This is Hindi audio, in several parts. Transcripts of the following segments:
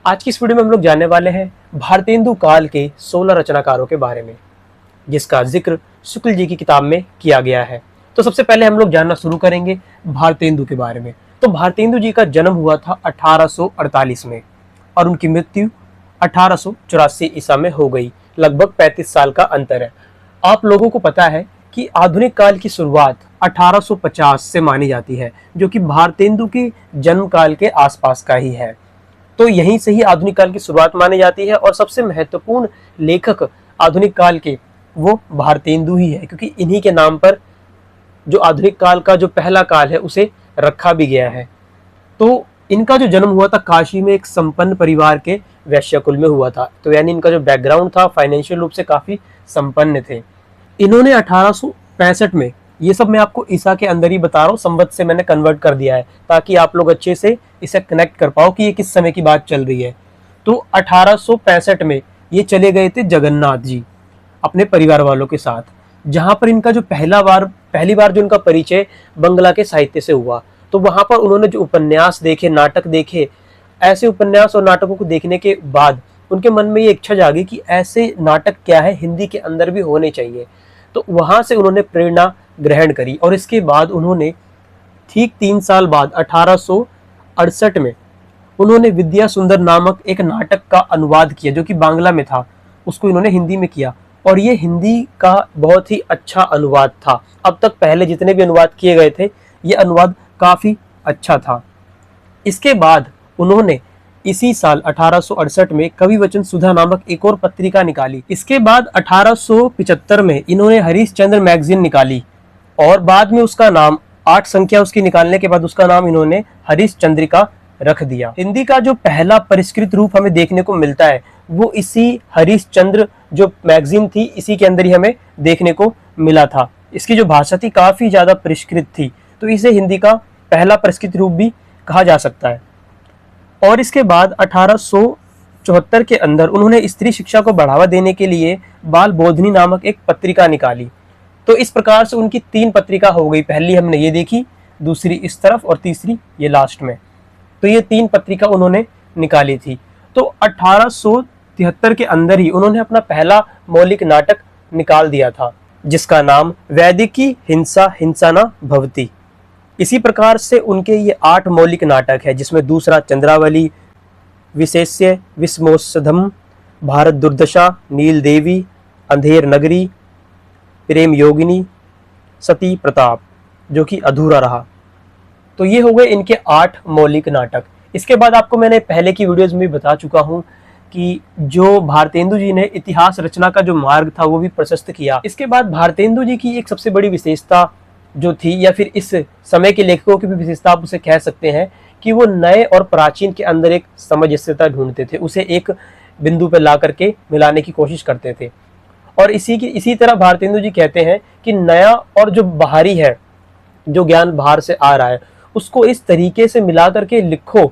आज की इस वीडियो में हम लोग जानने वाले हैं भारतेंदु काल के 16 रचनाकारों के बारे में, जिसका जिक्र शुक्ल जी की किताब में किया गया है। तो सबसे पहले हम लोग जानना शुरू करेंगे भारतेंदु के बारे में। तो भारतेंदु जी का जन्म हुआ था 1848 में और उनकी मृत्यु 1884 ईसा में हो गई। लगभग 35 साल का अंतर है। आप लोगों को पता है कि आधुनिक काल की शुरुआत 1850 से मानी जाती है, जो कि भारतेंदु के जन्म काल के आसपास का ही है। तो यहीं से ही आधुनिक काल की शुरुआत मानी जाती है और सबसे महत्वपूर्ण लेखक आधुनिक काल के वो भारतेंदु ही है, क्योंकि इन्हीं के नाम पर जो आधुनिक काल का जो पहला काल है उसे रखा भी गया है। तो इनका जो जन्म हुआ था काशी में एक संपन्न परिवार के वैश्य कुल में हुआ था। तो यानी इनका जो बैकग्राउंड था फाइनेंशियल रूप से काफी संपन्न थे। इन्होंने 1865 में, ये सब मैं आपको ईसा के अंदर ही बता रहा हूँ, संवत से मैंने कन्वर्ट कर दिया है ताकि आप लोग अच्छे से इसे कनेक्ट कर पाओ कि ये किस समय की बात चल रही है। तो 1865 में ये चले गए थे जगन्नाथ जी अपने परिवार वालों के साथ, जहां पर इनका जो पहली बार जो इनका परिचय बंगला के साहित्य से हुआ। तो वहां पर उन्होंने जो उपन्यास देखे, नाटक देखे, ऐसे उपन्यास और नाटकों को देखने के बाद उनके मन में ये इच्छा जागी कि ऐसे नाटक क्या है हिंदी के अंदर भी होने चाहिए। तो वहां से उन्होंने प्रेरणा ग्रहण करी और इसके बाद उन्होंने ठीक 3 साल बाद 1868 में उन्होंने विद्या सुंदर नामक एक नाटक का अनुवाद किया, जो कि बांग्ला में था, उसको इन्होंने हिंदी में किया और ये हिंदी का बहुत ही अच्छा अनुवाद था। अब तक पहले जितने भी अनुवाद किए गए थे ये अनुवाद काफी अच्छा था। इसके बाद उन्होंने इसी साल 1868 में कवि वचन सुधा नामक एक और पत्रिका निकाली। इसके बाद 1875 में इन्होंने हरीश चंद्र मैगजीन निकाली और बाद में उसका नाम 8 संख्या उसकी निकालने के बाद उसका नाम इन्होंने हरीश चंद्रिका रख दिया। हिंदी का जो पहला परिष्कृत रूप हमें देखने को मिलता है वो इसी हरीश चंद्र जो मैगजीन थी इसी के अंदर ही हमें देखने को मिला था। इसकी जो भाषा थी काफी ज्यादा परिष्कृत थी, तो इसे हिंदी का पहला परिष्कृत रूप भी कहा जा सकता है। और इसके बाद 1874 के अंदर उन्होंने स्त्री शिक्षा को बढ़ावा देने के लिए बाल बोधनी नामक एक पत्रिका निकाली। तो इस प्रकार से उनकी 3 पत्रिका हो गई। पहली हमने ये देखी, दूसरी इस तरफ और तीसरी ये लास्ट में। तो ये 3 पत्रिका उन्होंने निकाली थी। तो 1873 के अंदर ही उन्होंने अपना पहला मौलिक नाटक निकाल दिया था, जिसका नाम वैदिकी हिंसा हिंसाना भवती। इसी प्रकार से उनके ये 8 मौलिक नाटक है, जिसमें दूसरा चंद्रावली, विशेष्य, विस्मोत्सधम, भारत दुर्दशा, नील देवी, अंधेर नगरी, प्रेम योगिनी, सती प्रताप, जो कि अधूरा रहा। तो ये हो गए इनके 8 मौलिक नाटक। इसके बाद आपको मैंने पहले की वीडियोज में बता चुका हूँ कि जो भारतेंदु जी ने इतिहास रचना का जो मार्ग था वो भी प्रशस्त किया। इसके बाद भारतेंदु जी की एक सबसे बड़ी विशेषता जो थी, या फिर इस समय के लेखकों की भी विशेषता आप उसे कह सकते हैं, कि वो नए और प्राचीन के अंदर एक सामंजस्यता ढूंढते थे, उसे एक बिंदु पर ला करके मिलाने की कोशिश करते थे। और इसी तरह भारतेंदु जी कहते हैं कि नया और जो बाहरी है, जो ज्ञान बाहर से आ रहा है, उसको इस तरीके से मिला करके लिखो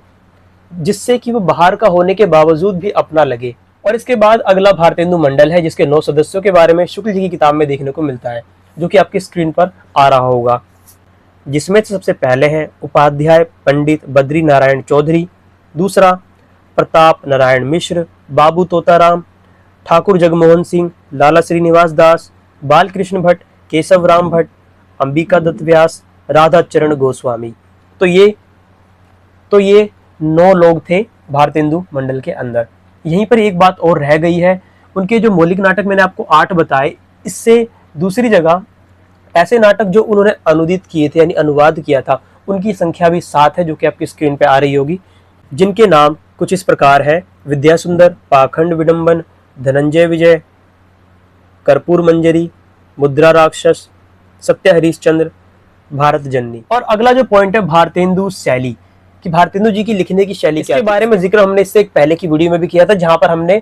जिससे कि वो बाहर का होने के बावजूद भी अपना लगे। और इसके बाद अगला भारतेंदु मंडल है, जिसके 9 सदस्यों के बारे में शुक्ल जी की किताब में देखने को मिलता है, जो कि आपकी स्क्रीन पर आ रहा होगा। जिसमें सबसे पहले हैं उपाध्याय पंडित बद्री नारायण चौधरी, दूसरा प्रताप नारायण मिश्र, बाबू तोताराम, ठाकुर जगमोहन सिंह, लाला श्रीनिवास दास, बालकृष्ण भट्ट, केशव राम भट्ट, अंबिका दत्त व्यास, राधा चरण गोस्वामी। तो ये 9 लोग थे भारतेंदु मंडल के अंदर। यहीं पर एक बात और रह गई है, उनके जो मौलिक नाटक मैंने आपको 8 बताए, इससे दूसरी जगह ऐसे नाटक जो उन्होंने अनुदित किए थे यानी अनुवाद किया था, उनकी संख्या भी 7 है, जो कि आपकी स्क्रीन पे आ रही होगी, जिनके नाम कुछ इस प्रकार है: विद्या सुंदर, पाखंड विडंबन, धनंजय विजय, कर्पूर मंजरी, मुद्रा राक्षस, सत्य हरिश्चंद्र, भारत जननी। और अगला जो पॉइंट है भारतेंदु शैली, कि भारतेंदु जी की लिखने की शैली क्या है। इसके बारे में जिक्र हमने इससे एक पहले की वीडियो में भी किया था, जहां पर हमने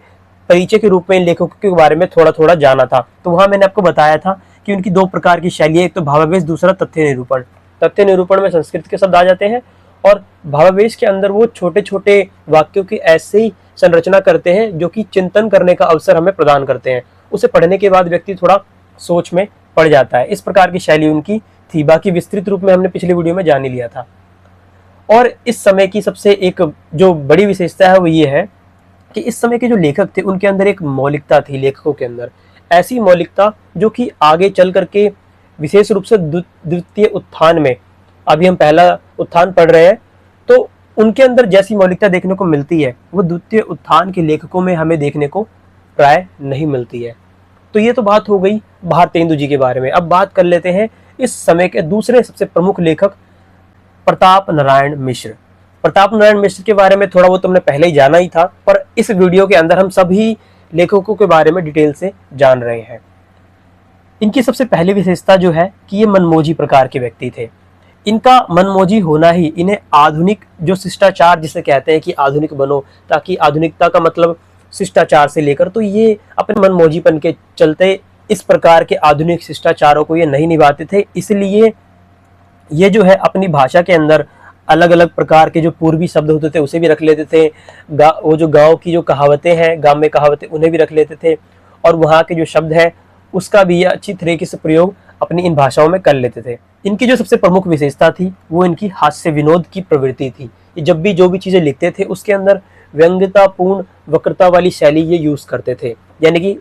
परिचय के रूप में इन लेखकों के बारे में थोड़ा थोड़ा जाना था। तो वहां मैंने आपको बताया था कि उनकी 2 प्रकार की शैली है, एक तो भावावेश, दूसरा तथ्य निरूपण। तथ्य निरूपण में संस्कृत के शब्द आ जाते हैं और भावावेश के अंदर वो छोटे छोटे वाक्यों की ऐसे ही संरचना करते हैं जो कि चिंतन करने का अवसर हमें प्रदान करते हैं। उसे पढ़ने के बाद व्यक्ति थोड़ा सोच में पड़ जाता है। इस प्रकार की शैली उनकी थी। बाकी विस्तृत रूप में हमने पिछली वीडियो में जान ही लिया था। और इस समय की सबसे एक जो बड़ी विशेषता है वो ये है कि इस समय के जो लेखक थे उनके अंदर एक मौलिकता थी, लेखकों के अंदर ऐसी मौलिकता जो कि आगे चल करके विशेष रूप से द्वितीय उत्थान में, अभी हम पहला उत्थान पढ़ रहे हैं, तो उनके अंदर जैसी मौलिकता देखने को मिलती है वो द्वितीय उत्थान के लेखकों में हमें देखने को प्राय नहीं मिलती है। तो ये तो बात हो गई भारतेंदु जी के बारे में। अब बात कर लेते हैं इस समय के दूसरे सबसे प्रमुख लेखक प्रताप नारायण मिश्र। प्रताप नारायण मिश्र के बारे में थोड़ा वो तुमने पहले ही जाना ही था, पर इस वीडियो के अंदर हम सभी लेखकों के बारे में डिटेल से जान रहे हैं। इनकी सबसे पहली विशेषता जो है कि ये मनमोजी प्रकार के व्यक्ति थे। इनका मनमोजी होना ही इन्हें आधुनिक जो शिष्टाचार जिसे कहते हैं कि आधुनिक बनो, ताकि आधुनिकता का मतलब शिष्टाचार से लेकर, तो ये अपने मनमोजीपन के चलते इस प्रकार के आधुनिक शिष्टाचारों को ये नहीं निभाते थे। इसलिए ये जो है अपनी भाषा के अंदर अलग अलग प्रकार के जो पूर्वी शब्द होते थे उसे भी रख लेते थे। वो जो गांव की जो कहावतें हैं, गांव में कहावतें, उन्हें भी रख लेते थे, और वहाँ के जो शब्द है उसका भी ये अच्छी तरीके से प्रयोग अपनी इन भाषाओं में कर लेते थे। इनकी जो सबसे प्रमुख विशेषता थी वो इनकी हास्य विनोद की प्रवृत्ति थी। ये जब भी जो भी चीज़ें लिखते थे उसके अंदर व्यंग्यतापूर्ण वक्रता वाली शैली ये यूज़ करते थे, यानी कि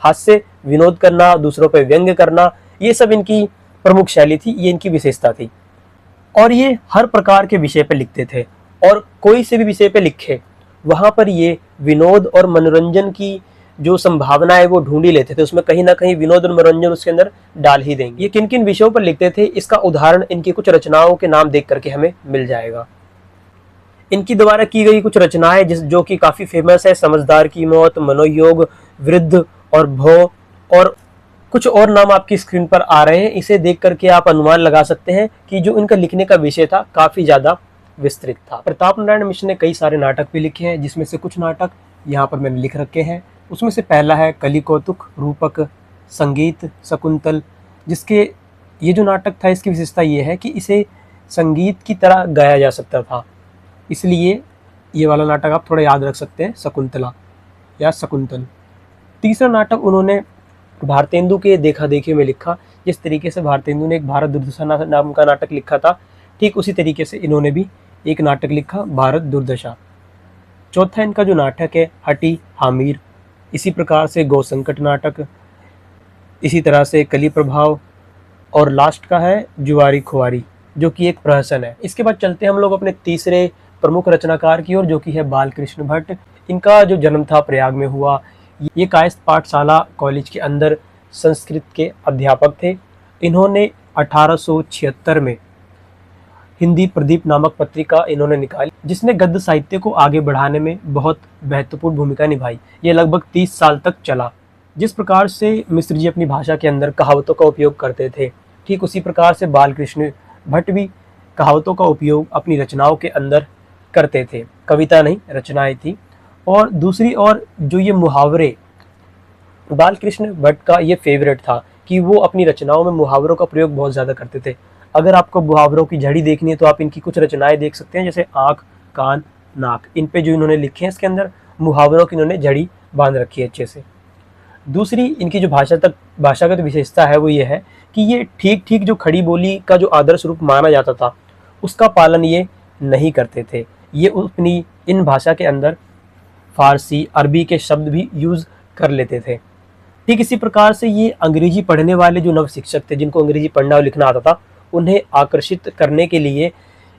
हास्य विनोद करना, दूसरों पर व्यंग्य करना, ये सब इनकी प्रमुख शैली थी, ये इनकी विशेषता थी। और ये हर प्रकार के विषय पर लिखते थे, और कोई से भी विषय पर लिखे वहाँ पर ये विनोद और मनोरंजन की जो संभावना है वो ढूंढ ही लेते थे। उसमें कहीं ना कहीं विनोद और मनोरंजन उसके अंदर डाल ही देंगे। ये किन किन विषयों पर लिखते थे इसका उदाहरण इनकी कुछ रचनाओं के नाम देख करके हमें मिल जाएगा। इनकी द्वारा की गई कुछ रचनाएं जो कि काफी फेमस है, समझदार की मौत, मनोयोग, वृद्ध और भो, और कुछ और नाम आपकी स्क्रीन पर आ रहे हैं। इसे देख करके आप अनुमान लगा सकते हैं कि जो इनका लिखने का विषय था काफी ज्यादा विस्तृत था। प्रताप नारायण मिश्र ने कई सारे नाटक भी लिखे हैं, जिसमें से कुछ नाटक यहाँ पर मैंने लिख रखे हैं। उसमें से पहला है कली कौतुक, रूपक, संगीत, शकुंतल, जिसके ये जो नाटक था इसकी विशेषता ये है कि इसे संगीत की तरह गाया जा सकता था, इसलिए ये वाला नाटक आप थोड़ा याद रख सकते हैं, शकुंतला या शकुंतल। तीसरा नाटक उन्होंने भारतेंदु के देखा देखी में लिखा। जिस तरीके से भारतेंदु ने एक भारत दुर्दशा नाम का नाटक लिखा था, ठीक उसी तरीके से इन्होंने भी एक नाटक लिखा, भारत दुर्दशा। चौथा इनका जो नाटक है हटी हामिर, इसी प्रकार से गौ संकट नाटक, इसी तरह से कली प्रभाव, और लास्ट का है जुआरी खुआरी, जो कि एक प्रहसन है। इसके बाद चलते हैं हम लोग अपने तीसरे प्रमुख रचनाकार की ओर, जो कि है बालकृष्ण भट्ट। इनका जो जन्म था प्रयाग में हुआ। ये कायस्थ पाठशाला कॉलेज के अंदर संस्कृत के अध्यापक थे। इन्होंने 1876 में हिंदी प्रदीप नामक पत्रिका इन्होंने निकाली, जिसने गद्य साहित्य को आगे बढ़ाने में बहुत महत्वपूर्ण भूमिका निभाई। ये लगभग 30 साल तक चला। जिस प्रकार से मिश्र जी अपनी भाषा के अंदर कहावतों का उपयोग करते थे, ठीक उसी प्रकार से बालकृष्ण भट्ट भी कहावतों का उपयोग अपनी रचनाओं के अंदर करते थे। कविता नहीं, रचनाएं थी। और दूसरी ओर जो ये मुहावरे, बालकृष्ण भट्ट का ये फेवरेट था कि वो अपनी रचनाओं में मुहावरों का प्रयोग बहुत ज़्यादा करते थे। अगर आपको मुहावरों की झड़ी देखनी है तो आप इनकी कुछ रचनाएं देख सकते हैं, जैसे आँख, कान, नाक, इन पे जो इन्होंने लिखे हैं इसके अंदर मुहावरों की इन्होंने झड़ी बांध रखी है अच्छे से। दूसरी इनकी जो भाषागत विशेषता है वो ये है कि ये ठीक ठीक जो खड़ी बोली का जो आदर्श रूप माना जाता था उसका पालन ये नहीं करते थे। ये अपनी इन भाषा के अंदर फारसी, अरबी के शब्द भी यूज़ कर लेते थे। ठीक इसी प्रकार से ये अंग्रेजी पढ़ने वाले जो नव शिक्षक थे, जिनको अंग्रेजी पढ़ना और लिखना आता था, उन्हें आकर्षित करने के लिए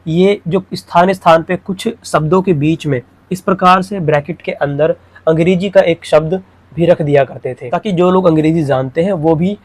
ये जो स्थान स्थान पे कुछ शब्दों के बीच में इस प्रकार से ब्रैकेट के अंदर अंग्रेजी का एक शब्द भी रख दिया करते थे, ताकि जो लोग अंग्रेजी जानते हैं वो भी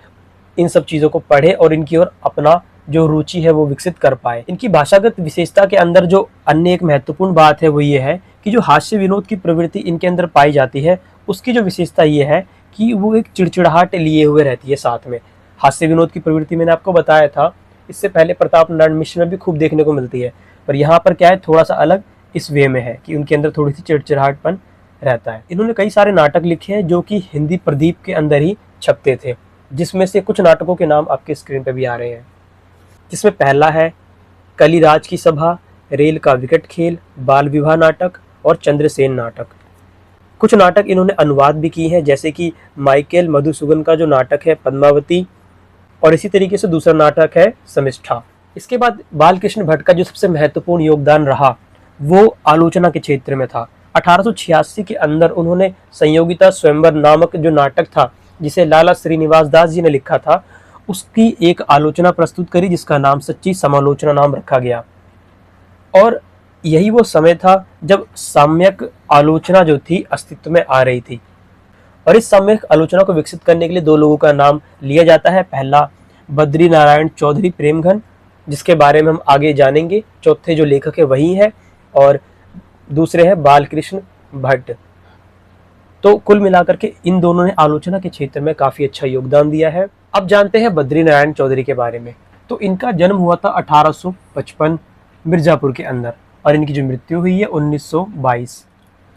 इन सब चीज़ों को पढ़े और इनकी ओर अपना जो रुचि है वो विकसित कर पाए। इनकी भाषागत विशेषता के अंदर जो अन्य एक महत्वपूर्ण बात है वो ये है कि जो हास्य विनोद की प्रवृत्ति इनके अंदर पाई जाती है, उसकी जो विशेषता ये है कि वो एक चिड़चिड़ाहट लिए हुए रहती है। साथ में हास्य विनोद की प्रवृत्ति मैंने आपको बताया था, इससे पहले प्रताप नारायण मिश्र में भी खूब देखने को मिलती है, पर यहाँ पर क्या है, थोड़ा सा अलग इस वे में है कि उनके अंदर थोड़ी सी चिड़चिड़ाहटपन रहता है। इन्होंने कई सारे नाटक लिखे हैं जो कि हिंदी प्रदीप के अंदर ही छपते थे, जिसमें से कुछ नाटकों के नाम आपके स्क्रीन पर भी आ रहे हैं। जिसमें पहला है कलिराज की सभा, रेल का विकट खेल, बाल विवाह नाटक और चंद्रसेन नाटक। कुछ नाटक इन्होंने अनुवाद भी की हैं, जैसे कि माइकेल मधुसूदन का जो नाटक है पद्मावती, और इसी तरीके से दूसरा नाटक है समिष्ठा। इसके बाद बालकृष्ण भट्ट का जो सबसे महत्वपूर्ण योगदान रहा वो आलोचना के क्षेत्र में था। 1886 के अंदर उन्होंने संयोगिता स्वयंवर नामक जो नाटक था, जिसे लाला श्रीनिवास दास जी ने लिखा था, उसकी एक आलोचना प्रस्तुत करी, जिसका नाम सच्ची समालोचना नाम रखा गया। और यही वो समय था जब सम्यक आलोचना जो थी अस्तित्व में आ रही थी। और इस सम्यक आलोचना को विकसित करने के लिए दो लोगों का नाम लिया जाता है। पहला बद्री नारायण चौधरी प्रेमघन, जिसके बारे में हम आगे जानेंगे। चौथे जो लेखक है वही है, और दूसरे हैं बालकृष्ण भट्ट। तो कुल मिलाकर के इन दोनों ने आलोचना के क्षेत्र में काफी अच्छा योगदान दिया है। अब जानते हैं बद्री नारायण चौधरी के बारे में। तो इनका जन्म हुआ था 1855 मिर्जापुर के अंदर, और इनकी जो मृत्यु हुई है 1922।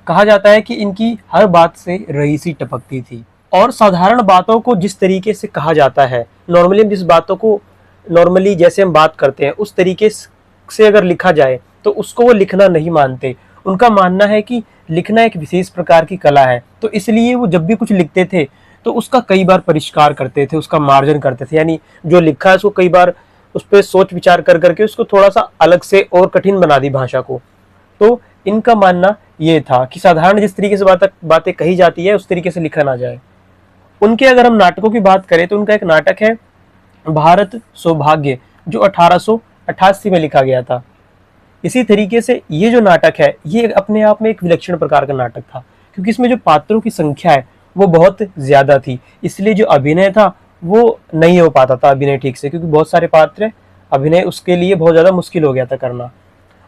कहा जाता है कि इनकी हर बात से रईसी टपकती थी, और साधारण बातों को जिस तरीके से कहा जाता है, नॉर्मली हम जिस बातों को नॉर्मली जैसे हम बात करते हैं उस तरीके से अगर लिखा जाए तो उसको वो लिखना नहीं मानते। उनका मानना है कि लिखना एक विशेष प्रकार की कला है, तो इसलिए वो जब भी कुछ लिखते थे तो उसका कई बार परिष्कार करते थे, उसका मार्जन करते थे, यानी जो लिखा है उसको कई बार उस पर सोच विचार कर करके उसको थोड़ा सा अलग से और कठिन बना दी भाषा को। तो इनका मानना ये था कि साधारण जिस तरीके से बातें कही जाती है उस तरीके से लिखा ना जाए। उनके अगर हम नाटकों की बात करें तो उनका एक नाटक है भारत सौभाग्य, जो 1888 में लिखा गया था। इसी तरीके से ये जो नाटक है ये अपने आप में एक विलक्षण प्रकार का नाटक था, क्योंकि इसमें जो पात्रों की संख्या है वो बहुत ज्यादा थी, इसलिए जो अभिनय था वो नहीं हो पाता था अभिनय ठीक से, क्योंकि बहुत सारे पात्र, अभिनय उसके लिए बहुत ज्यादा मुश्किल हो गया था करना।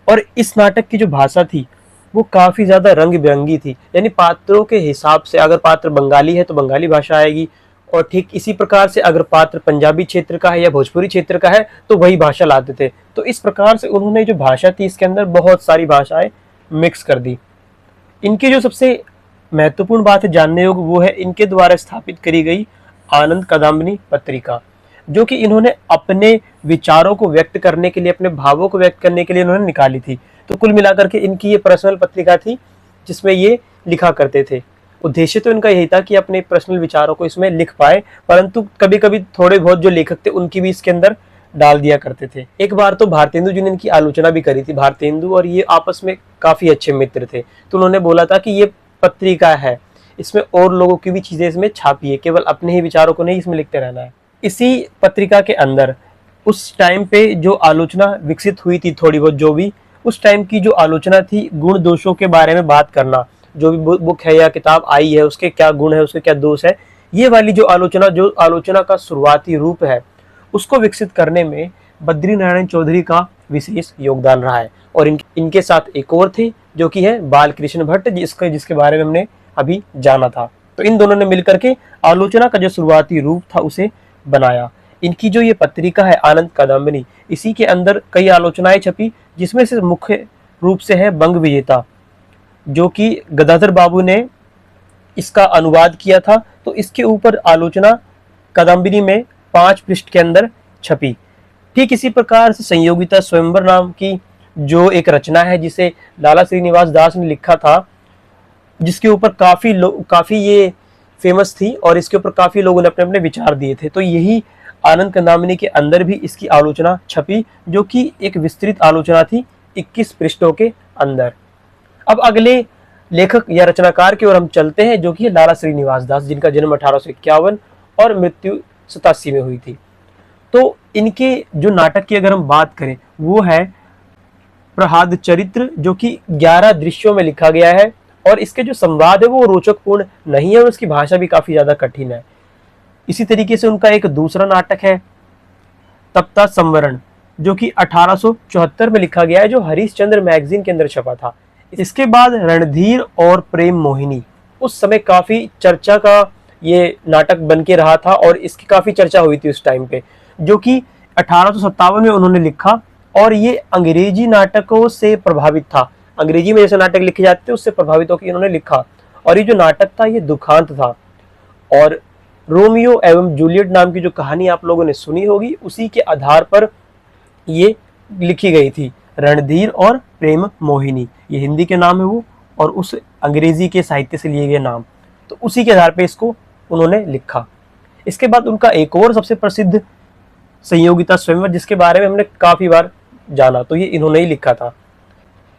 और इस नाटक की जो भाषा थी वो काफी ज्यादा रंग बिरंगी थी, यानी पात्रों के हिसाब से अगर पात्र बंगाली है तो बंगाली भाषा आएगी, और ठीक इसी प्रकार से अगर पात्र पंजाबी क्षेत्र का है या भोजपुरी क्षेत्र का है तो वही भाषा लाते थे। तो इस प्रकार से उन्होंने जो भाषा थी इसके अंदर बहुत सारी भाषाएं मिक्स कर दी। इनकी जो सबसे महत्वपूर्ण बात है जानने योग्य वो है इनके द्वारा स्थापित करी गई आनंद कादम्बिनी पत्रिका, जो कि इन्होंने अपने विचारों को व्यक्त करने के लिए, अपने भावों को व्यक्त करने के लिए इन्होंने निकाली थी। तो कुल मिलाकर के इनकी ये पर्सनल पत्रिका थी जिसमें ये लिखा करते थे। उद्देश्य तो इनका यही था कि अपने पर्सनल विचारों को इसमें लिख पाए, परंतु कभी कभी थोड़े बहुत जो लेखक थे उनकी भी इसके अंदर डाल दिया करते थे। एक बार तो भारतेंदु जी ने इनकी आलोचना भी करी थी। भारतेंदु और ये आपस में काफी अच्छे मित्र थे, तो उन्होंने बोला था कि ये पत्रिका है, इसमें और लोगों की भी चीजें इसमें छापिए, केवल अपने ही विचारों को नहीं इसमें लिखते रहना है। इसी पत्रिका के अंदर उस टाइम पे जो आलोचना विकसित हुई थी, थोड़ी बहुत जो भी उस टाइम की जो आलोचना थी, गुण दोषों के बारे में बात करना, जो भी बुक है या किताब आई है उसके क्या गुण है, उसके क्या दोष है, ये वाली जो आलोचना का शुरुआती रूप है उसको विकसित करने में बद्री नारायण चौधरी का विशेष योगदान रहा है। और इनके साथ एक और थे जो कि है बालकृष्ण भट्ट, जिसके बारे में हमने अभी जाना था। तो इन दोनों ने मिलकर के आलोचना का जो शुरुआती रूप था उसे बनाया। इनकी जो ये पत्रिका है आनंद कादम्बिनी, इसी के अंदर कई आलोचनाएं छपी, जिसमें से मुख्य रूप से है बंग विजेता, जो कि गदाधर बाबू ने इसका अनुवाद किया था। तो इसके ऊपर आलोचना कादम्बिनी में 5 पृष्ठ के अंदर छपी। ठीक इसी प्रकार से संयोगिता स्वयंवर नाम की जो एक रचना है जिसे लाला श्रीनिवास दास ने लिखा था, जिसके ऊपर काफी ये फेमस थी और इसके ऊपर काफी लोगों ने अपने अपने विचार दिए थे। तो यही आनंद कादम्बिनी के अंदर भी इसकी आलोचना छपी, जो कि एक विस्तृत आलोचना थी 21 पृष्ठों के अंदर। अब अगले लेखक या रचनाकार की ओर हम चलते हैं, जो कि लाला श्रीनिवास दास, जिनका जन्म 1851 और मृत्यु 87 में हुई थी। तो इनके जो नाटक की अगर हम बात करें वो है प्रहाद चरित्र, जो कि 11 दृश्यों में लिखा गया है, और इसके जो संवाद है वो रोचकपूर्ण नहीं है और इसकी भाषा भी काफी ज्यादा कठिन है। इसी तरीके से उनका एक दूसरा नाटक है तप्ता संवरण, जो कि 1874 में लिखा गया है, जो हरिश्चंद्र मैगजीन के अंदर छपा था। इसके बाद रणधीर और प्रेम मोहिनी, उस समय काफी चर्चा का ये नाटक बन के रहा था और इसकी काफी चर्चा हुई थी उस टाइम पे, जो कि 1857 में उन्होंने लिखा। और ये अंग्रेजी नाटकों से प्रभावित था, अंग्रेजी में जैसे नाटक लिखे जाते थे उससे प्रभावित होकर इन्होंने लिखा। और ये जो नाटक था ये दुखांत था, और रोमियो एवं जूलियट नाम की जो कहानी आप लोगों ने सुनी होगी उसी के आधार पर ये लिखी गई थी, रणधीर और प्रेम मोहिनी। ये हिंदी के नाम है वो, और उस अंग्रेजी के साहित्य से लिए गए नाम, तो उसी के आधार पर इसको उन्होंने लिखा। इसके बाद उनका एक और सबसे प्रसिद्ध संयोगिता स्वयंवर, जिसके बारे में हमने काफी बार जाना, तो ये इन्होंने ही लिखा था।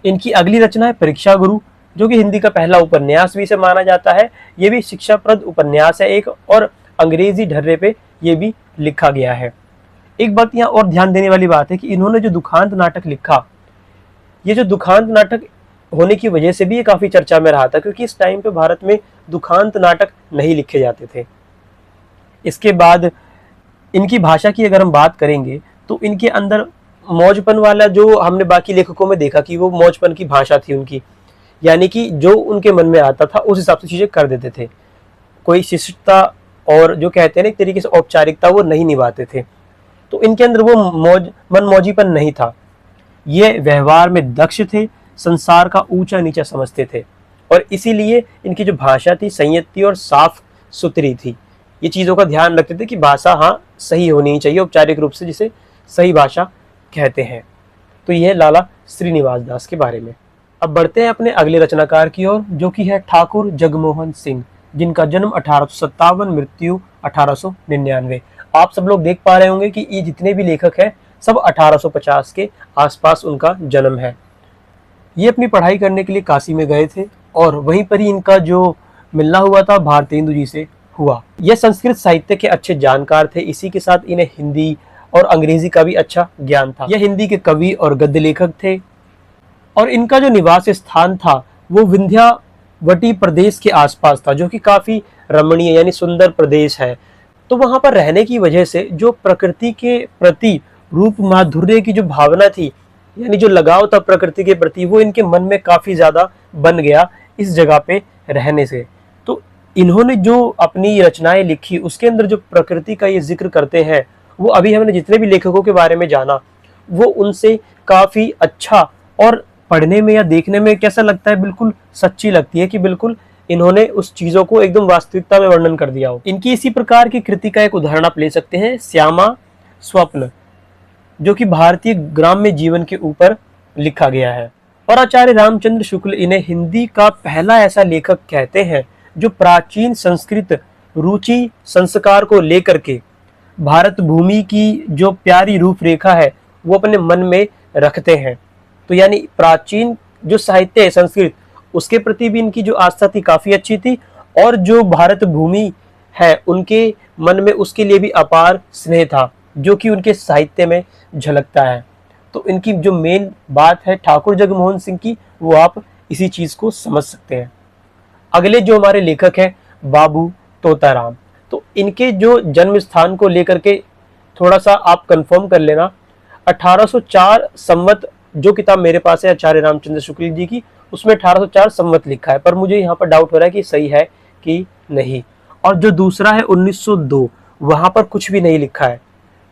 इनकी अगली रचना है परीक्षा गुरु, जो कि हिंदी का पहला उपन्यास भी इसे माना जाता है। ये भी शिक्षाप्रद उपन्यास है एक, और अंग्रेजी ढर्रे पे ये भी लिखा गया है। एक बात यहाँ और ध्यान देने वाली बात है कि इन्होंने जो दुखांत नाटक लिखा, ये जो दुखांत नाटक होने की वजह से भी ये काफी चर्चा में रहा था, क्योंकि इस टाइम पे भारत में दुखांत नाटक नहीं लिखे जाते थे। इसके बाद इनकी भाषा की अगर हम बात करेंगे तो इनके अंदर मौजपन वाला, जो हमने बाकी लेखकों में देखा कि वो मौजपन की भाषा थी उनकी, यानी कि जो उनके मन में आता था उस हिसाब से चीजें कर देते थे। कोई शिष्टता और जो कहते हैं ना एक तरीके से औपचारिकता वो नहीं निभाते थे। तो इनके अंदर वो मनमौजीपन नहीं था। ये व्यवहार में दक्ष थे, संसार का ऊंचा नीचा समझते थे, और इसीलिए इनकी जो भाषा थी संयत थी और साफ सुथरी थी। ये चीज़ों का ध्यान रखते थे कि भाषा हाँ सही होनी चाहिए, औपचारिक रूप से जिसे सही भाषा कहते हैं। तो यह लाला श्रीनिवास दास के बारे में। अब बढ़ते हैं अपने अगले रचनाकार की ओर, जो कि है ठाकुर जगमोहन सिंह, जिनका जन्म 1857, मृत्यु 1899। आप सब लोग देख पा रहे होंगे कि ये जितने भी लेखक हैं सब 1850 के आसपास उनका जन्म है। ये अपनी पढ़ाई करने के लिए काशी में गए थे, और वहीं पर ही इनका जो मिलना हुआ था भारतेंदु जी से हुआ। यह संस्कृत साहित्य के अच्छे जानकार थे, इसी के साथ इन्हें हिंदी और अंग्रेजी का भी अच्छा ज्ञान था। यह हिंदी के कवि और गद्य लेखक थे, और इनका जो निवास स्थान था वो विंध्यावटी प्रदेश के आसपास था, जो कि काफी रमणीय यानी सुंदर प्रदेश है। तो वहां पर रहने की वजह से जो प्रकृति के प्रति रूप माधुर्य की जो भावना थी, यानी जो लगाव था प्रकृति के प्रति, वो इनके मन में काफी ज्यादा बन गया इस जगह पे रहने से। तो इन्होंने जो अपनी रचनाएं लिखी उसके अंदर जो प्रकृति का ये जिक्र करते हैं, वो अभी हमने जितने भी लेखकों के बारे में जाना वो उनसे काफी अच्छा, और पढ़ने में या देखने में कैसा लगता है, बिल्कुल सच्ची लगती है कि बिल्कुल इन्होंने उस चीजों को एकदम वास्तविकता में वर्णन कर दिया हो। इनकी इसी प्रकार की कृति का एक उदाहरण आप ले सकते हैं, श्यामा स्वप्न, जो कि भारतीय ग्राम्य जीवन के ऊपर लिखा गया है। और आचार्य रामचंद्र शुक्ल इन्हें हिंदी का पहला ऐसा लेखक कहते हैं जो प्राचीन संस्कृत रुचि संस्कार को लेकर के भारत भूमि की जो प्यारी रूपरेखा है वो अपने मन में रखते हैं। तो यानी प्राचीन जो साहित्य है संस्कृत, उसके प्रति भी इनकी जो आस्था थी काफी अच्छी थी, और जो भारत भूमि है उनके मन में उसके लिए भी अपार स्नेह था, जो कि उनके साहित्य में झलकता है। तो इनकी जो मेन बात है ठाकुर जगमोहन सिंह की, वो आप इसी चीज को समझ सकते हैं। अगले जो हमारे लेखक हैं बाबू तोताराम, तो इनके जो जन्म स्थान को लेकर के थोड़ा सा आप कंफर्म कर लेना। 1804 संवत जो किताब मेरे पास है आचार्य रामचंद्र शुक्ल जी की, उसमें 1804 संवत लिखा है, पर मुझे यहाँ पर डाउट हो रहा है कि सही है कि नहीं। और जो दूसरा है 1902, वहां पर कुछ भी नहीं लिखा है,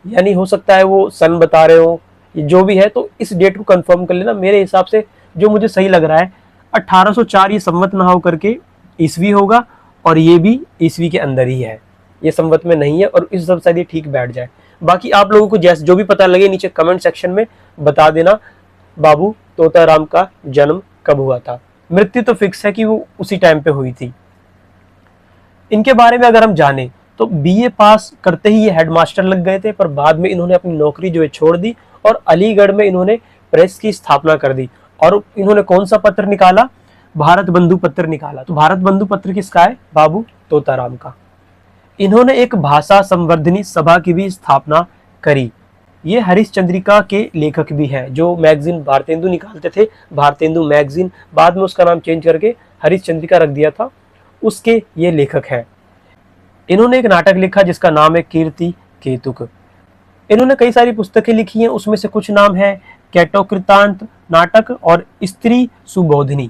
यानी हो सकता है वो सन बता रहे हो, जो भी है। तो इस डेट को कंफर्म कर लेना। मेरे हिसाब से जो मुझे सही लग रहा है 1804 ये संवत ना हो करके ईस्वी होगा, और ये भी ईस्वी के अंदर ही है, ये संवत में नहीं है, और इस सब शायद ये ठीक बैठ जाए। बाकी आप लोगों को जैसे जो भी पता लगे नीचे कमेंट सेक्शन में बता देना बाबू तोताराम का जन्म कब हुआ था। मृत्यु तो फिक्स है कि वो उसी टाइम पे हुई थी। इनके बारे में अगर हम जाने तो बीए पास करते ही ये हेडमास्टर लग गए थे, पर बाद में इन्होंने अपनी नौकरी जो है छोड़ दी, और अलीगढ़ में इन्होंने प्रेस की स्थापना कर दी। और इन्होंने कौन सा पत्र निकाला? भारत बंधु पत्र निकाला। तो भारत बंधु पत्र किसका है? बाबू तोताराम का। इन्होंने एक भाषा संवर्धनी सभा की भी स्थापना करी। ये हरिश्चंद्रिका के लेखक भी हैं, जो मैगजीन भारतेंदु निकालते थे, भारतेंदु मैगजीन, बाद में उसका नाम चेंज करके हरिश्चंद्रिका रख दिया था, उसके ये लेखक हैं। इन्होंने एक नाटक लिखा जिसका नाम है कीर्ति केतुक। इन्होंने कई सारी पुस्तकें लिखी हैं, उसमें से कुछ नाम है कैटोकृतांत नाटक और स्त्री सुबोधिनी।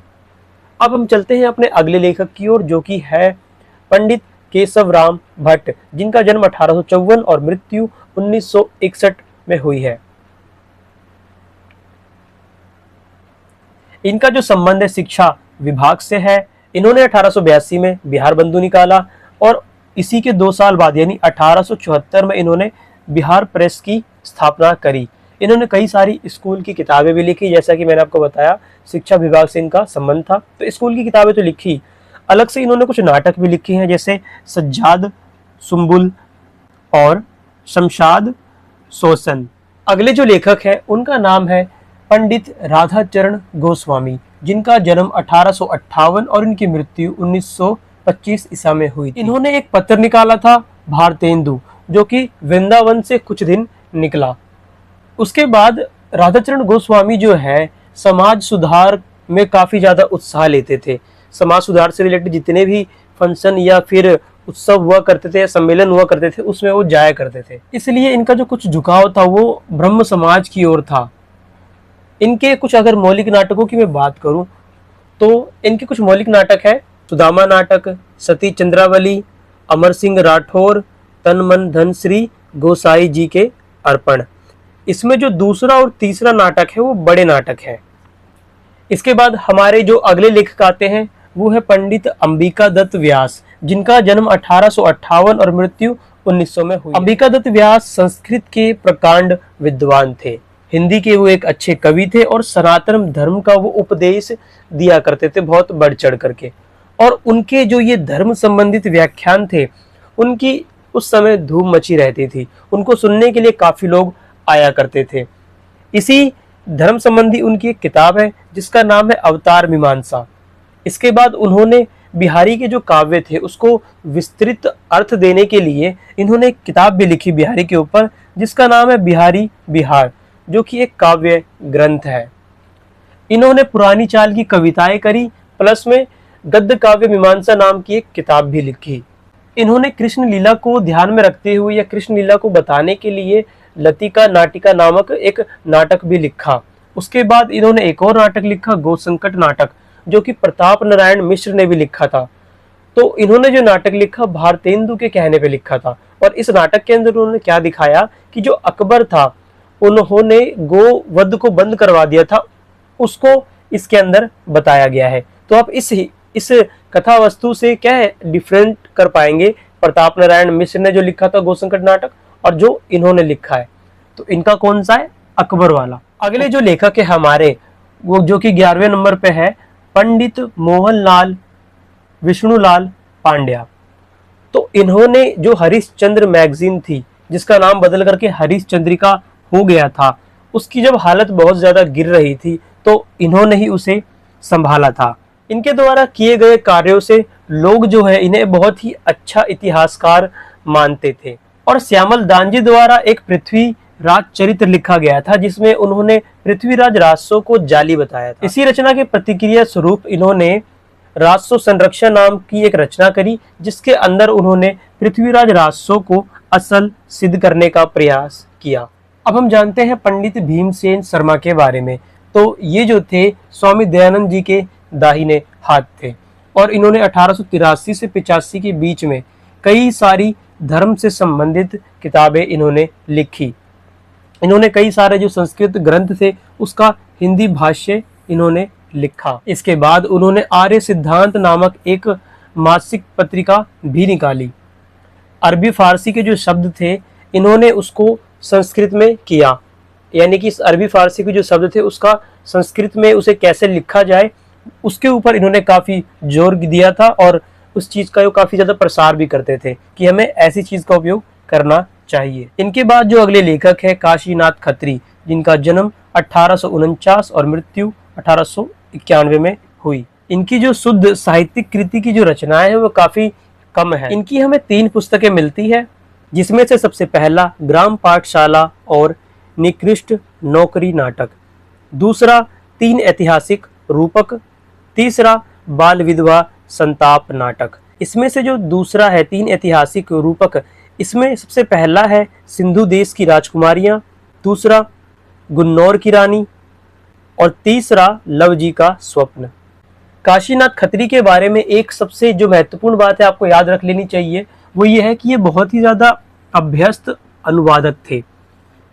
अब हम चलते हैं अपने अगले लेखक की ओर, जो कि है पंडित केशव राम भट्ट, जिनका जन्म 1854 और मृत्यु 1961 में हुई है। इनका जो संबंध है शिक्षा विभाग से है। इन्होंने 1882 में बिहार बंधु निकाला, और इसी के 2 साल बाद यानी 1874 में इन्होंने बिहार प्रेस की स्थापना करी। इन्होंने कई सारी स्कूल की किताबें भी लिखी, जैसा कि मैंने आपको बताया शिक्षा विभाग से इनका संबंध था, तो स्कूल की किताबें तो लिखी, अलग से इन्होंने कुछ नाटक भी लिखे हैं, जैसे सज्जाद, सुम्बुल और शमशाद शोषण। अगले जो लेखक हैं उनका नाम है पंडित राधाचरण गोस्वामी, जिनका जन्म 1858 और इनकी मृत्यु 1925 ईसा में हुई थी। इन्होंने एक पत्र निकाला था भारतेंदु, जो कि वृंदावन से कुछ दिन निकला। उसके बाद राधाचरण गोस्वामी जो है समाज सुधार में काफी ज्यादा उत्साह लेते थे। समाज सुधार से रिलेटेड जितने भी फंक्शन या फिर उत्सव हुआ करते थे या सम्मेलन हुआ करते थे उसमें वो जाया करते थे। इसलिए इनका जो कुछ झुकाव था वो ब्रह्म समाज की ओर था। इनके कुछ अगर मौलिक नाटकों की मैं बात करूं तो इनके कुछ मौलिक नाटक है सुदामा नाटक, सती चंद्रावली, अमर सिंह राठौर, तन मन धन श्री गोसाई जी के अर्पण। इसमें जो दूसरा और तीसरा नाटक है वो बड़े नाटक है। इसके बाद हमारे जो अगले लेखक आते हैं वो है पंडित अंबिका दत्त व्यास, जिनका जन्म 1858 और मृत्यु 1900 में हुई। अंबिका दत्त व्यास संस्कृत के प्रकांड विद्वान थे। हिंदी के वो एक अच्छे कवि थे और सनातन धर्म का वो उपदेश दिया करते थे बहुत बढ़ चढ़ करके। और उनके जो ये धर्म संबंधित व्याख्यान थे उनकी उस समय धूम मची रहती थी। उनको सुनने के लिए काफी लोग आया करते थे। इसी धर्म संबंधी उनकी एक किताब है जिसका नाम है अवतार मीमांसा। इसके बाद उन्होंने बिहारी के जो काव्य थे उसको विस्तृत अर्थ देने के लिए इन्होंने एक किताब भी लिखी बिहारी के ऊपर जिसका नाम है बिहारी बिहार, जो कि एक काव्य ग्रंथ है। इन्होंने पुरानी चाल की कविताएं करी, प्लस में गद्य काव्य मीमांसा नाम की एक किताब भी लिखी। इन्होंने कृष्ण लीला को ध्यान में रखते हुए या कृष्ण लीला को बताने के लिए लतिका नाटिका नामक एक नाटक भी लिखा। उसके बाद इन्होंने एक और नाटक लिखा गो संकट नाटक, जो कि प्रताप नारायण मिश्र ने भी लिखा था। तो इन्होंने जो नाटक लिखा भारतेंदु के कहने पे लिखा था। और इस नाटक के अंदर उन्होंने क्या दिखाया कि जो अकबर था उन्होंने गो वध को बंद करवा दिया था, उसको इसके अंदर बताया गया है। तो आप इस कथा वस्तु से क्या है डिफरेंट कर पाएंगे प्रताप नारायण मिश्र ने जो लिखा था गो संकट नाटक और जो इन्होंने लिखा है। तो इनका कौन सा है? अकबर वाला। अगले जो लेखक है हमारे वो जो कि 11वें नंबर पे है पंडित मोहनलाल विष्णुलाल पांड्या। तो इन्होंने जो हरिश्चंद्र मैगजीन थी जिसका नाम बदल करके हरिश्चंद्रिका हो गया था, उसकी जब हालत बहुत ज्यादा गिर रही थी तो इन्होंने ही उसे संभाला था। इनके द्वारा किए गए कार्यों से लोग जो है इन्हें बहुत ही अच्छा इतिहासकार मानते थे। और श्यामल दांजी द्वारा एक पृथ्वीराज चरित्र लिखा गया था जिसमें उन्होंने पृथ्वीराज राजसो को जाली बताया था। इसी रचना के प्रतिक्रिया स्वरूप इन्होंने राजसो संरक्षण नाम की एक रचना करी जिसके अंदर उन्होंने पृथ्वीराज राजसो को असल सिद्ध करने का प्रयास किया। अब हम जानते हैं पंडित भीमसेन शर्मा के बारे में। तो ये जो थे स्वामी दयानंद जी के दाहिने हाथ थे और इन्होंने 1883 से 85 के बीच में कई सारी धर्म से संबंधित किताबें इन्होंने लिखी। इन्होंने कई सारे जो संस्कृत ग्रंथ थे उसका हिंदी भाष्य इन्होंने लिखा। इसके बाद उन्होंने आर्य सिद्धांत नामक एक मासिक पत्रिका भी निकाली। अरबी फारसी के जो शब्द थे इन्होंने उसको संस्कृत में किया, यानी कि इस अरबी फारसी के जो शब्द थे उसका संस्कृत में उसे कैसे लिखा जाए उसके ऊपर इन्होंने काफी जोर दिया था और उस चीज का काफी ज्यादा प्रसार भी करते थे कि हमें ऐसी चीज का उपयोग करना चाहिए। इनके बाद जो अगले लेखक है काशीनाथ खत्री, जिनका जन्म 1849 और मृत्यु 1891 में हुई। इनकी जो शुद्ध साहित्यिक कृति की जो रचनाएं है वो काफी कम है। इनकी हमें 3 पुस्तकें मिलती है जिसमें से सबसे पहला ग्राम पाठशाला और निकृष्ट नौकरी नाटक, दूसरा 3 ऐतिहासिक रूपक, तीसरा बाल विधवा संताप नाटक। इसमें से जो दूसरा है 3 ऐतिहासिक रूपक, इसमें सबसे पहला है सिंधु देश की राजकुमारियां, दूसरा गुन्नौर की रानी और तीसरा लव जी का स्वप्न। काशीनाथ खत्री के बारे में एक सबसे जो महत्वपूर्ण बात है आपको याद रख लेनी चाहिए वो ये है कि ये बहुत ही ज्यादा अभ्यस्त अनुवादक थे।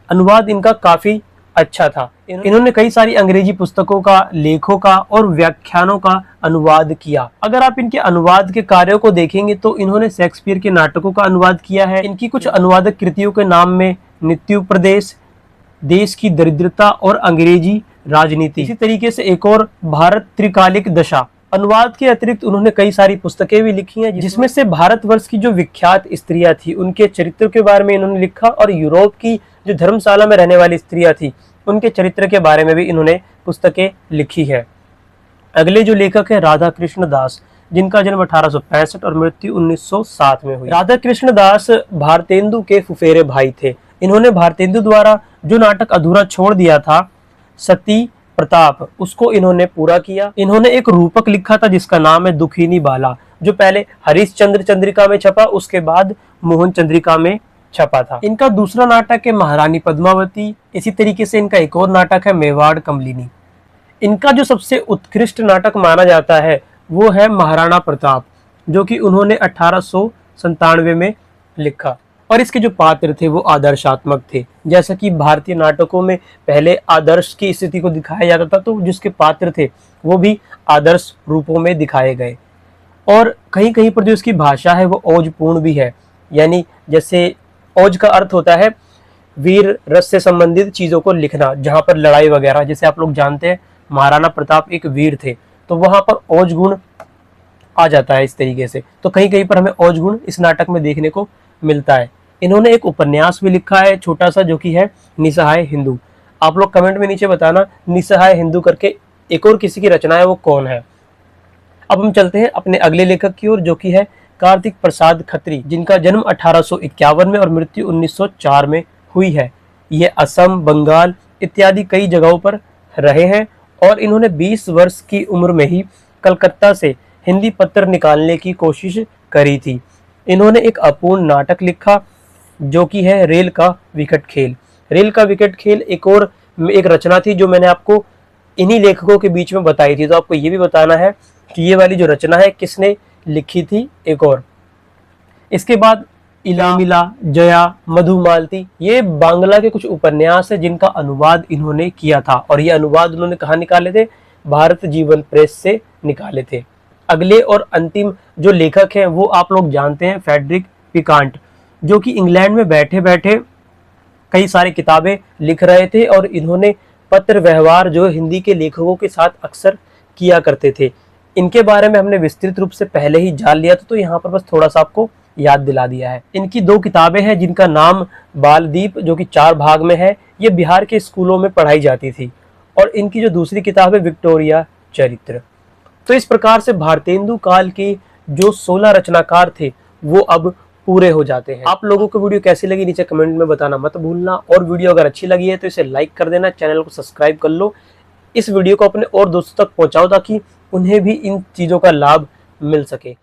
अनुवाद इनका काफी अच्छा था। इन्होंने कई सारी अंग्रेजी पुस्तकों का, लेखों का और व्याख्यानों का अनुवाद किया। अगर आप इनके अनुवाद के कार्यों को देखेंगे तो इन्होंने शेक्सपियर के नाटकों का अनुवाद किया है। इनकी कुछ अनुवादक कृतियों के नाम में नित्योपदेश, देश की दरिद्रता और अंग्रेजी राजनीति, इसी तरीके से एक और भारत त्रिकालिक दशा। अनुवाद के अतिरिक्त उन्होंने कई सारी पुस्तकें भी लिखी हैं जिसमें से भारतवर्ष की जो विख्यात स्त्रियां थी उनके चरित्र के बारे में इन्होंने लिखा और यूरोप की जो धर्मशाला में रहने वाली स्त्रियां थी उनके चरित्र के बारे में भी इन्होंने पुस्तकें लिखी है। अगले जो लेखक है राधा कृष्ण दास, जिनका जन्म 1865 और मृत्यु 1907 में हुई। राधा कृष्ण दास भारतेंदु के फुफेरे भाई थे। इन्होंने भारतेंदु द्वारा जो नाटक अधूरा छोड़ दिया था, सती प्रताप, उसको इन्होंने पूरा किया। इन्होंने एक रूपक लिखा था जिसका नाम है दुखिनी बाला, जो पहले हरिश्चंद्र चंद्रिका में छपा, उसके बाद मोहन चंद्रिका में छपा था। इनका दूसरा नाटक है महारानी पद्मावती। इसी तरीके से इनका एक और नाटक है मेवाड़ कमलिनी। इनका जो सबसे उत्कृष्ट नाटक माना जाता है वो है महाराणा प्रताप, जो कि उन्होंने 1897 में लिखा। और इसके जो पात्र थे वो आदर्शात्मक थे। जैसा कि भारतीय नाटकों में पहले आदर्श की स्थिति को दिखाया जाता था, तो जिसके पात्र थे वो भी आदर्श रूपों में दिखाए गए। और कहीं कहीं पर जो इसकी भाषा है वो ओजपूर्ण भी है, यानी जैसे ओज का अर्थ होता है वीर रस से संबंधित चीजों को लिखना, जहां पर लड़ाई वगैरह, जैसे आप लोग जानते हैं महाराणा प्रताप एक वीर थे, तो वहां पर ओज गुण आ जाता है इस तरीके से। तो कहीं कहीं पर हमें ओज गुण इस नाटक में देखने को मिलता है। इन्होंने एक उपन्यास भी लिखा है छोटा सा, जो कि है निसहाय हिंदू। आप लोग कमेंट में नीचे बताना निसहाय हिंदू करके एक और किसी की रचना है, वो कौन है। अब हम चलते हैं अपने अगले लेखक की ओर, जो कि है कार्तिक प्रसाद खत्री, जिनका जन्म 1851 में और मृत्यु 1904 में हुई है। ये असम, बंगाल इत्यादि कई जगहों पर रहे हैं और इन्होंने 20 वर्ष की उम्र में ही कलकत्ता से हिंदी पत्र निकालने की कोशिश करी थी। इन्होंने एक अपूर्ण नाटक लिखा जो कि है रेल का विकट खेल। रेल का विकट खेल एक रचना थी जो मैंने आपको इन्हीं लेखकों के बीच में बताई थी। तो आपको ये भी बताना है कि ये वाली जो रचना है किसने लिखी थी। एक और इसके बाद इलामिला, जया, मधुमालती, ये बांग्ला के कुछ उपन्यास है जिनका अनुवाद इन्होंने किया था। और ये अनुवाद उन्होंने कहाँ निकाले थे? भारत जीवन प्रेस से निकाले थे। अगले और अंतिम जो लेखक हैं वो आप लोग जानते हैं फ्रेडरिक पिकांट, जो कि इंग्लैंड में बैठे बैठे कई सारी किताबें लिख रहे थे और इन्होंने पत्र व्यवहार जो हिंदी के लेखकों के साथ अक्सर किया करते थे। इनके बारे में हमने विस्तृत रूप से पहले ही जान लिया था, तो यहाँ पर बस थोड़ा सा आपको याद दिला दिया है। इनकी 2 किताबें हैं जिनका नाम बालदीप, जो कि 4 भाग में है, ये बिहार के स्कूलों में पढ़ाई जाती थी। और इनकी जो दूसरी किताब है विक्टोरिया चरित्र। तो इस प्रकार से भारतेंदु काल के जो 16 रचनाकार थे वो अब पूरे हो जाते हैं। आप लोगों को वीडियो कैसी लगी नीचे कमेंट में बताना मत भूलना। और वीडियो अगर अच्छी लगी है तो इसे लाइक कर देना, चैनल को सब्सक्राइब कर लो। इस वीडियो को अपने और दोस्तों तक पहुंचाओ ताकि उन्हें भी इन चीज़ों का लाभ मिल सके।